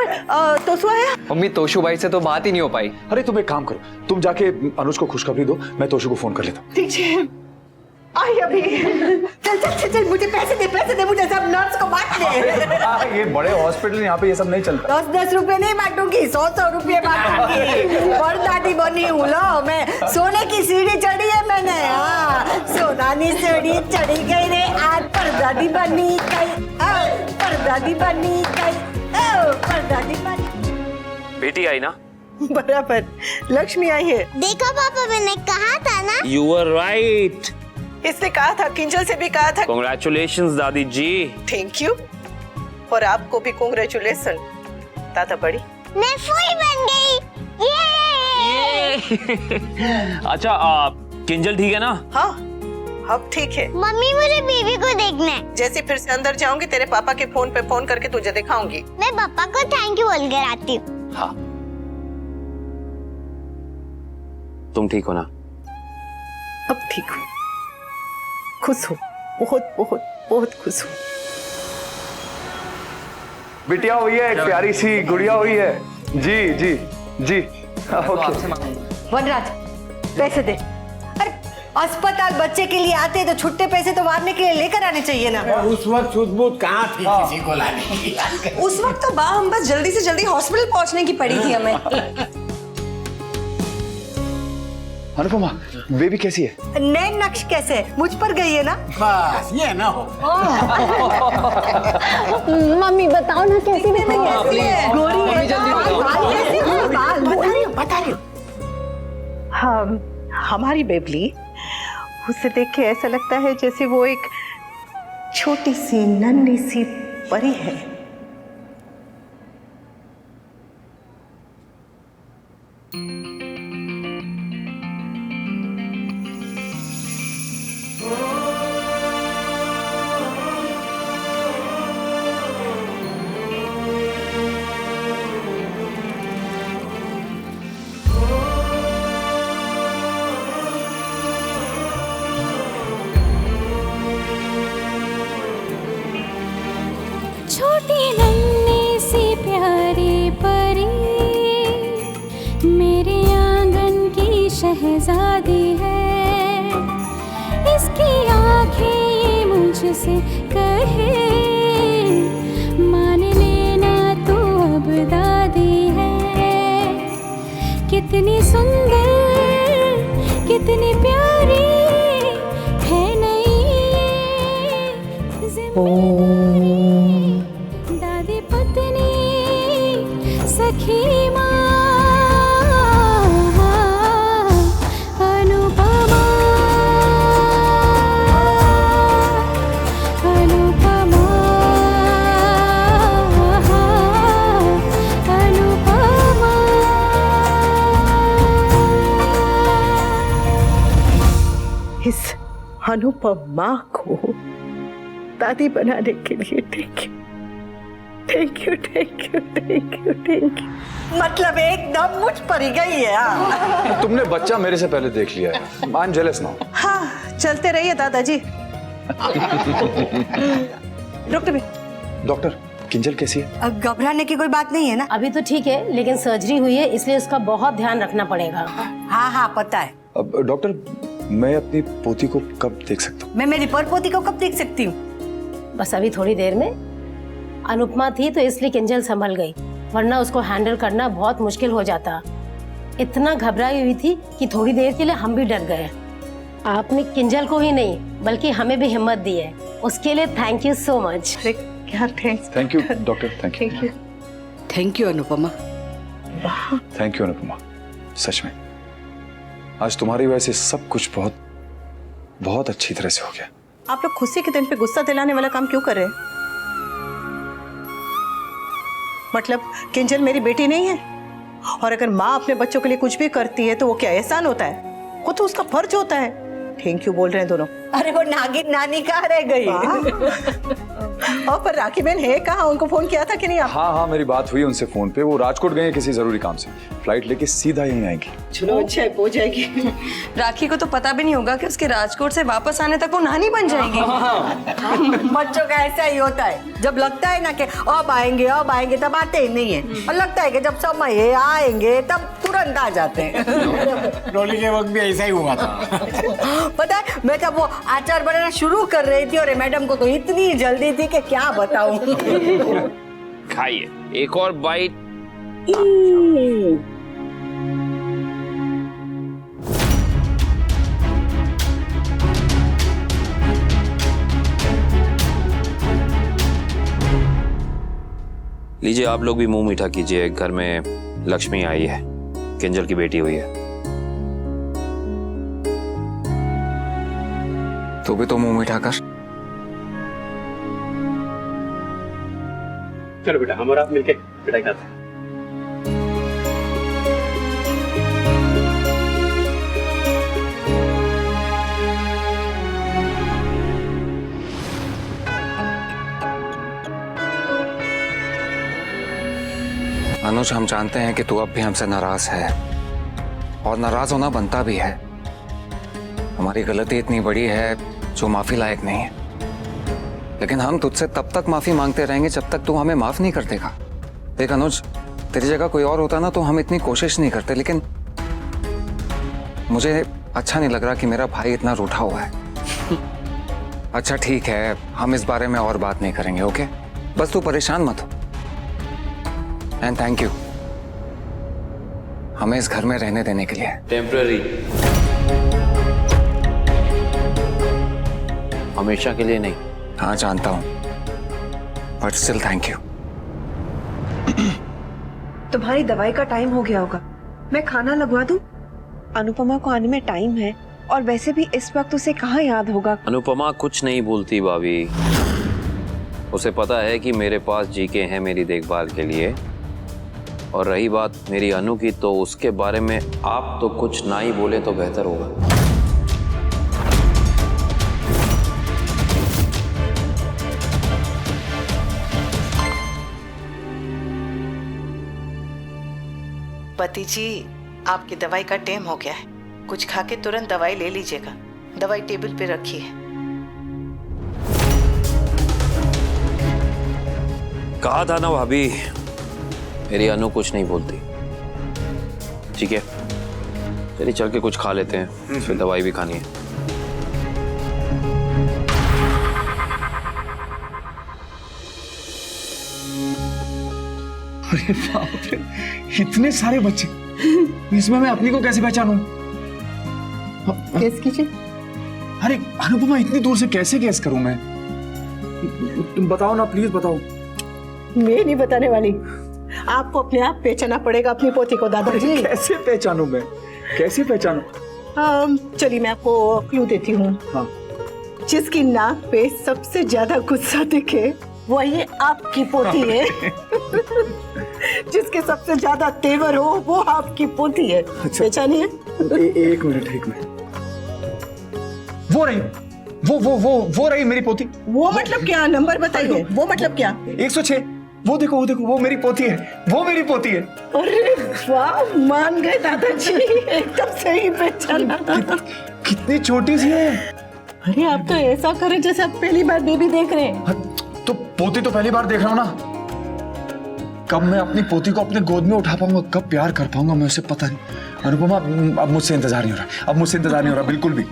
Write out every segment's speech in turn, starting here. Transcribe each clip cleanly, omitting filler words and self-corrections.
Minute Toshu आया? Mummy Toshu भाई से तो बात ही नहीं हो पाई। अरे तुम एक काम करो, तुम जाके अनुज को खुशखबरी दो, मैं तोशु को फोन कर लेता हूँ। ठीक है, आई अभी। चल चल चल चल, मुझे पैसे दे, मुझे सब नर्स को बांट दे। ये बड़े हॉस्पिटल यहाँ पे ये सब नहीं चलता। 10-10 रुपए नहीं बांटूंगी, 100-100 रुपए बांटूंगी। बड़ दादी बनी हूँ लो मैं, सोने की सीढ़ी चढ़ी है मैंने। हाँ, सोनानी सीढ़ी चढ़ी गई रे, आज परदादी बनी गई, परदादी बनी गई, परदादी बनी। बेटी आई ना? बराबर, लक्ष्मी आई है। देखा पापा, मैंने कहा था ना। You were right. इसने कहा था, किंजल से भी कहा था। Congratulations दादी जी। थैंक यू, और आपको भी कांग्रेचुलेशन दादा बड़ी। मैं फूल बन गई। ये। अच्छा किंजल ठीक है ना? हाँ, अब ठीक है। मम्मी मुझे बेबी को देखना है। जैसे फिर से अंदर जाऊंगी, तेरे पापा के फोन पे फोन करके तुझे दिखाऊंगी। मैं पापा को थैंक यू बोल कर आती हूँ। हाँ। तुम ठीक हो ना? अब ठीक हूँ, खुश हूँ, बहुत बहुत बहुत खुश हूँ। बिटिया हुई है, एक प्यारी सी गुड़िया हुई है। जी जी जी। ओके। वनराज, पैसे दे। अरे अस्पताल बच्चे के लिए आते तो छुट्टे पैसे तो मारने के लिए लेकर आने चाहिए ना। उस वक्त सुध-बुध कहाँ थी किसी को लाने की? उस वक्त तो हम बस जल्दी से जल्दी हॉस्पिटल पहुंचने की पड़ी थी हमें। अनुपमा, बेबी कैसी है? नैन नक्श कैसे मुझ पर गई है ना? बस ये ना हो। मम्मी बताओ ना कैसी दिख रही है? गोरी है, जल्दी बताओ। बाल कैसे हैं? बाल बता रही हो। हम हमारी बेबली, उसे देख के ऐसा लगता है जैसे वो एक छोटी सी नन्ही सी परी है। छोटी नन्ही सी प्यारी परी, मेरे आंगन की शहजादी है। इसकी आंखें ये मुझसे कहे, मान लेना तू अब दादी है। कितनी सुंदर, कितनी प्यारी है नई जिंदगी। दादी पत्नी सखी माँ अनुपमा, अनुपमा, अनुपमा। इस अनुपमा को दादी बनाने के लिए thank you, thank you, thank you, thank you, thank you. मतलब एकदम मुझ पर ही गई है। हाँ, तुमने बच्चा मेरे से पहले देख लिया है। I am jealous now. हाँ, चलते रहिए दादाजी। डॉक्टर भी। डॉक्टर, किंजल कैसी है? अब घबराने की कोई बात नहीं है ना? अभी तो ठीक है, लेकिन सर्जरी हुई है इसलिए उसका बहुत ध्यान रखना पड़ेगा। हाँ हाँ पता है। अब डॉक्टर, मैं अपनी पोती को कब देख सकता हूँ? मैं मेरी पोती को कब देख सकती हूँ? बस अभी थोड़ी देर में। अनुपमा थी तो इसलिए किंजल संभल गई, वरना उसको हैंडल करना बहुत मुश्किल हो जाता। इतना घबराई हुई थी कि थोड़ी देर के लिए हम भी डर गए। आपने किंजल को ही नहीं बल्कि हमें भी हिम्मत दी है, उसके लिए थैंक यू सो मच। क्या thanks. Thank you doctor, thank you. Thank you Anupama. Thank you Anupama, सच में आज तुम्हारी वजह से सब कुछ बहुत बहुत अच्छी तरह से हो गया। आप लोग खुशी के दिन पे गुस्सा दिलाने वाला काम क्यों कर रहे हैं? मतलब किंजल मेरी बेटी नहीं है? और अगर माँ अपने बच्चों के लिए कुछ भी करती है तो वो क्या एहसान होता है? वो तो उसका फर्ज होता है। थैंक यू बोल रहे हैं दोनों। अरे वो नागिन नानी कहाँ रह गई? हाँ पर राखी बहन है कहाँ? उनको फोन किया था कि नहीं आप? हाँ हाँ, मेरी बात हुई उनसे फोन पे। वो राजकोट गए हैं किसी जरूरी काम से, फ्लाइट लेके सीधा यहीं आएंगी। चलो अच्छा है, पहुंच जाएगी। राखी को तो पता भी नहीं होगा कि उसके राजकोट से वापस आने तक वो नानी बन जाएगी। बच्चों का ऐसा ही होता है, जब लगता है ना कि अब आएंगे तब आते ही नहीं है, और लगता है कि जब समय है आएंगे तब तुरंत आ जाते हैं। डोली के वक्त भी ऐसा ही हुआ था। पता है, मैं जब वो अचार बनाना शुरू कर रही थी और मैडम को तो इतनी जल्दी थी कि क्या बताऊं। खाइए, एक और बाइट। लीजिए, आप लोग भी मुंह मीठा कीजिए। घर में लक्ष्मी आई है, किंजल की बेटी हुई है। तू भी तो मुंह मीठा कर। चलो बेटा, हम और आप मिलके पिटाई करते हैं। अनुज, हम जानते हैं कि तू अब भी हमसे नाराज है, और नाराज होना बनता भी है। हमारी गलती इतनी बड़ी है जो माफी लायक नहीं है, लेकिन हम तुझसे तब तक माफी मांगते रहेंगे जब तक तू हमें माफ नहीं कर देगा। देख अनुज, तेरी जगह कोई और होता ना तो हम इतनी कोशिश नहीं करते, लेकिन मुझे अच्छा नहीं लग रहा कि मेरा भाई इतना रूठा हुआ है। अच्छा ठीक है, हम इस बारे में और बात नहीं करेंगे, ओके? बस तू परेशान मत हो। एंड थैंक यू हमें इस घर में रहने देने के लिए। टेम्पररी, हमेशा के लिए नहीं। हाँ जानता हूं, बट स्टिल थैंक यू। तुम्हारी दवाई का टाइम हो गया होगा, मैं खाना लगवा दूं? अनुपमा को आने में टाइम है, और वैसे भी इस वक्त उसे कहाँ याद होगा? अनुपमा कुछ नहीं बोलती भाभी। उसे पता है कि मेरे पास जीके हैं मेरी देखभाल के लिए। और रही बात मेरी अनु की, तो उसके बारे में आप तो कुछ ना ही बोले तो बेहतर होगा। पति जी, आपकी दवाई का टाइम हो गया है, कुछ खा के तुरंत दवाई ले लीजिएगा। दवाई टेबल पे रखी है। कहा था ना भाभी, मेरी अनु कुछ नहीं बोलती। ठीक है, चलिए चल के कुछ खा लेते हैं, फिर दवाई भी खानी है। अरे बाप रे, इतने सारे बच्चे, इसमें मैं अपनी को कैसे पहचानूं? गेस कीजिए। अरे अनुपमा, इतनी दूर से कैसे गेस करूं मैं? तुम बताओ ना, प्लीज बताओ। मैं नहीं बताने वाली, आपको अपने आप पहचानना पड़ेगा अपनी पोती को दादाजी। कैसे पहचानूं मैं? कैसे पहचानूं? चलिए मैं आपको क्लू देती हूँ। हाँ। जिसकी नाक पे सबसे ज्यादा गुस्सा दिखे वो ये आपकी पोती है। जिसके सबसे ज्यादा तेवर हो वो आपकी पोती है। अच्छा। पहचानिए। एक मिनट। वो रही, वो रही मेरी पोती। वो मतलब क्या? नंबर बताइए। वो मतलब क्या? 106। वो देखो, वो मेरी पोती है, वो मेरी पोती है। अरे वाह, मान गए दादाजी, एकदम सही पहचाना। कितनी छोटी सी है। अरे आप तो ऐसा करें जैसे आप पहली बार बेबी देख रहे हैं। तो पोती तो पहली बार देख रहा हूँ ना। कब मैं अपनी पोती को अपने गोद में उठा पाऊंगा, कब प्यार कर पाऊंगा मैं उसे, पता नहीं। अनुपमा, अब मुझसे इंतजार नहीं हो रहा, बिल्कुल भी।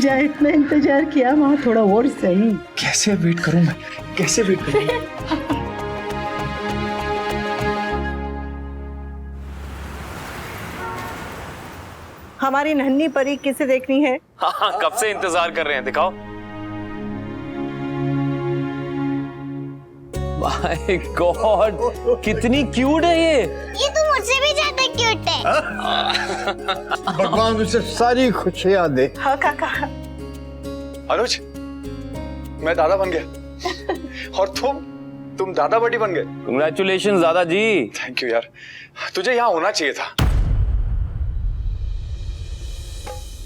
जहाँ इतना इंतजार किया वहाँ थोड़ा और सही। कैसे वेट करूं मैं, कैसे वेट करूं? हमारी नन्ही परी किसे देखनी है? हाँ, कब से इंतजार कर रहे हैं, दिखाओ। माय गॉड, कितनी क्यूट है ये तो मुझसे भी ज्यादा क्यूट है। भगवान उसे सारी खुशियां दे। हाँ काका। अनुज, मैं दादा बन गया और तुम दादा बड़ी बन गए। कंग्रेचुलेशन दादा जी। थैंक यू यार, तुझे यहाँ होना चाहिए था।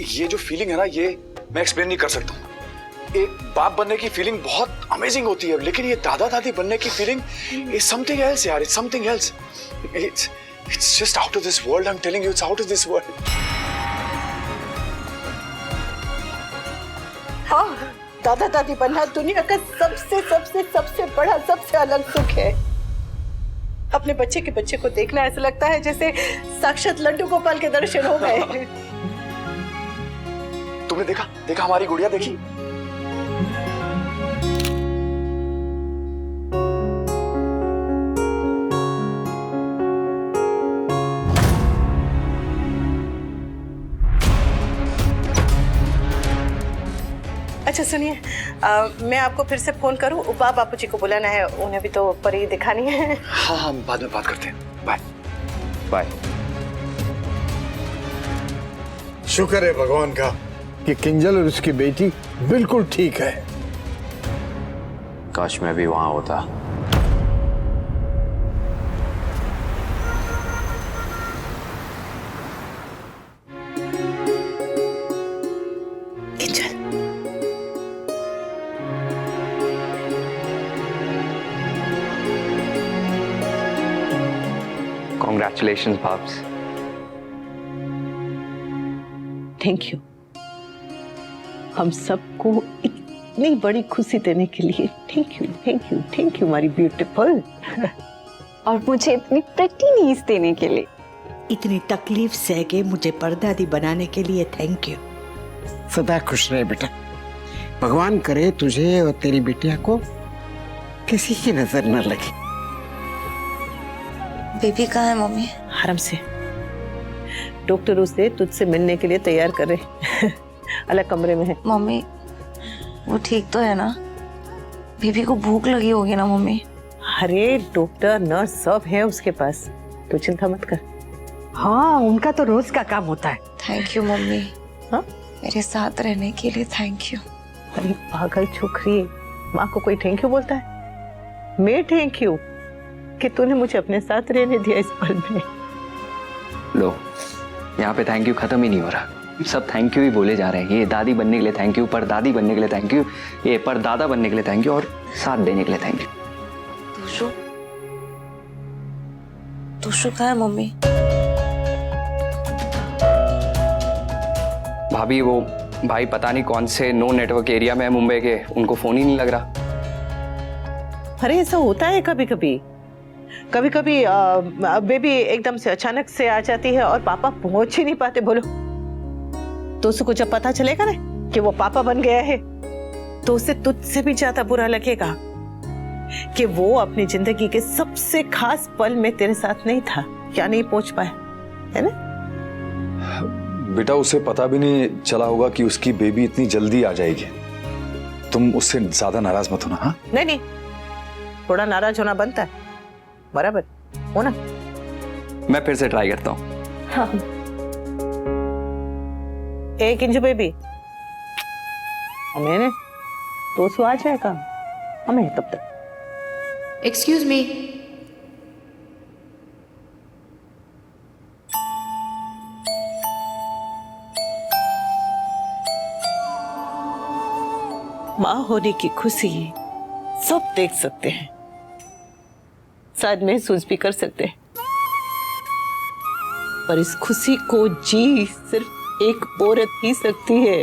ये जो फीलिंग है ना, ये मैं एक्सप्लेन नहीं कर सकता हूँ। एक बाप बनने की फीलिंग बहुत अमेजिंग होती है, लेकिन ये दादा दादी बनने की फीलिंग इज समथिंग एल्स यार, it's something else. It's just out of this world, I am telling you, it's out of this world. हाँ, दादा दादी बनना दुनिया का सबसे सबसे सबसे बड़ा, सबसे अलग सुख है। अपने बच्चे के बच्चे को देखना ऐसा लगता है जैसे साक्षात लड्डू गोपाल के दर्शन हो गए। तुमने देखा हमारी गुड़िया देखी? अच्छा सुनिए, मैं आपको फिर से फोन करूं? उपा बापू जी को बुलाना है, उन्हें भी तो परी दिखानी है। हाँ हाँ, बाद में बात करते हैं। Bye bye. शुक्र है भगवान का कि किंजल और उसकी बेटी बिल्कुल ठीक है। काश मैं भी वहां होता। Kinjal, Congratulations, Babs. Thank you हम सबको इतनी बड़ी खुशी देने के लिए। Thank you thank you thank you मारी ब्यूटीफुल। और मुझे इतनी प्रेटी न्यूज़ देने के लिए। इतनी तकलीफ सह के मुझे परदादी बनाने के लिए थैंक यू। सदा खुश रहे बेटा। भगवान करे तुझे और तेरी बिटिया को किसी की नजर न लगे। बेबी कहाँ है मम्मी? आराम से, डॉक्टर उसे तुझसे मिलने के लिए तैयार कर रहे। अलग कमरे में है। मम्मी वो ठीक तो है ना? बेबी को भूख लगी होगी ना मम्मी? अरे डॉक्टर नर्स सब है उसके पास, तू चिंता मत कर। हाँ, उनका तो रोज का काम होता है। Thank you mummy. हाँ? मेरे साथ रहने के लिए थैंक यू। अरे पागल छोकरी, माँ को कोई थैंक यू बोलता है? मैं थैंक यू कि तूने मुझे अपने साथ रहने दिया इस पल में। लो, यहाँ पे थैंक यू खत्म ही नहीं हो रहा, सब थैंक यू ही बोले जा रहे हैं। ये दादी बनने के लिए थैंक यू, पर दादी बनने के लिए थैंक यू, ये पर दादा बनने के लिए थैंक यू, और साथ देने के लिए थैंक यू। तुषु कहाँ है मम्मी? भाभी वो भाई पता नहीं कौन से नो नेटवर्क एरिया में है मुंबई के, उनको फोन ही नहीं लग रहा। अरे ऐसा होता है कभी कभी, कभी कभी बेबी एकदम से अचानक से आ जाती है और पापा पहुंच ही नहीं पाते। बोलो, तो उसको जब पता चलेगा ना कि वो पापा बन गया है, तो उसे तुझसे भी ज्यादा बुरा लगेगा कि वो अपनी जिंदगी के सबसे खास पल में तेरे साथ नहीं था, क्या नहीं पहुंच पाया, है ना? बेटा उसे पता भी नहीं चला होगा कि उसकी बेबी इतनी जल्दी आ जाएगी। तुम उससे ज्यादा नाराज मत होना। हाँ नहीं नहीं, थोड़ा नाराज होना बनता है, बराबर हो ना? मैं फिर से ट्राई करता हूँ। हाँ। एक इंच बेबी, मैंने तो सो आ जाएगा हमें तब तक। Excuse me. माँ होने की खुशी सब देख सकते हैं, शायद महसूस भी कर सकते हैं, पर इस खुशी को जी सिर्फ एक औरत ही सकती है।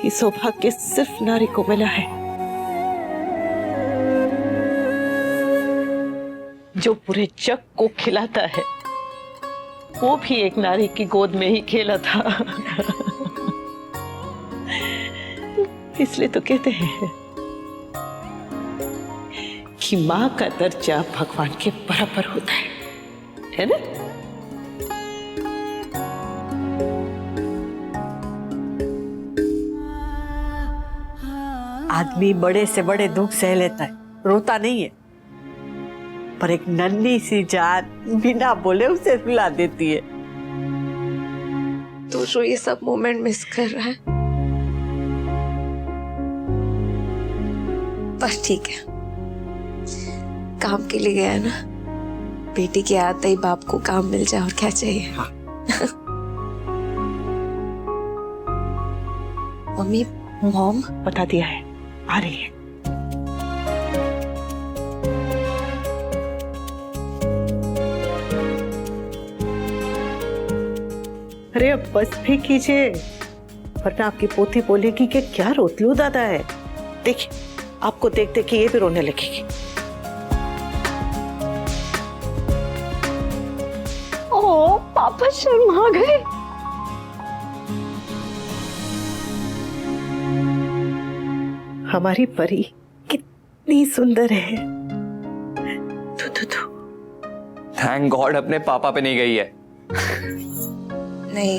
ये सौभाग्य सिर्फ नारी को मिला है, जो पूरे जग को खिलाता है, वो भी एक नारी की गोद में ही खेला था। इसलिए तो कहते हैं कि माँ का दर्जा भगवान के बराबर होता है ना? आदमी बड़े से बड़े दुख सह लेता है, रोता नहीं है, पर एक नन्ही सी जान बिना बोले उसे रुला देती है। तो ये सब मोमेंट मिस कर रहा है, बस ठीक है, काम के लिए गया है ना, बेटी के आते ही बाप को काम मिल जाए, और क्या चाहिए। मम्मी मॉम बता दिया है, आ रही है। अरे अब बस भी कीजिए, वरना आपकी पोती बोलेगी कि क्या रोतलू दादा है। देखिए, आपको देख देख के ये भी रोने लगेगी। ओ पापा शर्मा गए। हमारी परी कितनी सुंदर है। थैंक गॉड अपने पापा पे नहीं गई है। नहीं,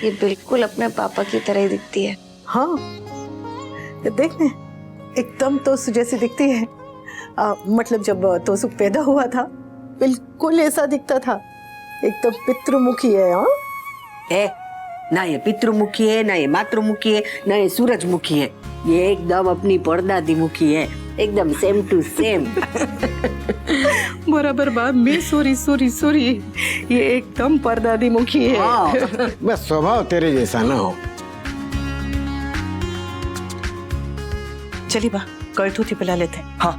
ये बिल्कुल अपने पापा की तरह ही दिखती है। हाँ, देखने एकदम तोसु जैसी दिखती है। मतलब जब तोसु पैदा हुआ था बिल्कुल ऐसा दिखता था, एकदम पितृमुखी है। हाँ, ना ये पितृमुखी है, ना ये मातृमुखी है, ना ये सूरजमुखी है, ये एकदम अपनी परदादी मुखी है, एकदम सेम टू सेम। बराबर बात में सॉरी ये एकदम परदादी मुखी है। बस स्वभाव तेरे जैसा ना हो। चलिए बा, गलठूथी पिला लेते हैं। हाँ,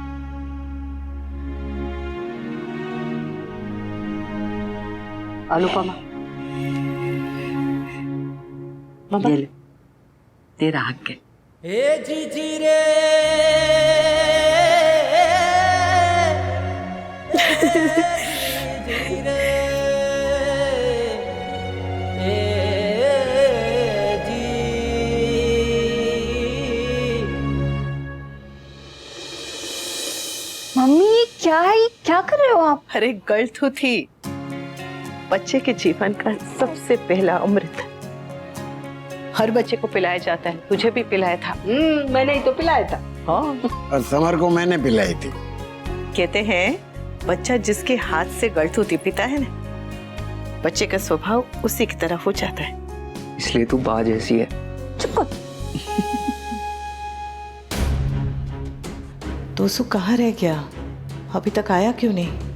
अनुपमा, मामा तेरा हक है। मम्मी क्या कर रहे हो आप? अरे गलठूथी बच्चे के जीवन का सबसे पहला अमृत, हर बच्चे को पिलाया जाता है। तुझे भी पिलाया था। मैंने ही तो पिलाया था। हाँ, और समर को मैंने पिलाई थी। कहते हैं बच्चा जिसके हाथ से गलठूथी पीता है ना, बच्चे का स्वभाव उसी की तरह हो जाता है। इसलिए तू बाज ऐसी है। तोसु कहाँ रह गया? अभी तक आया क्यों नहीं?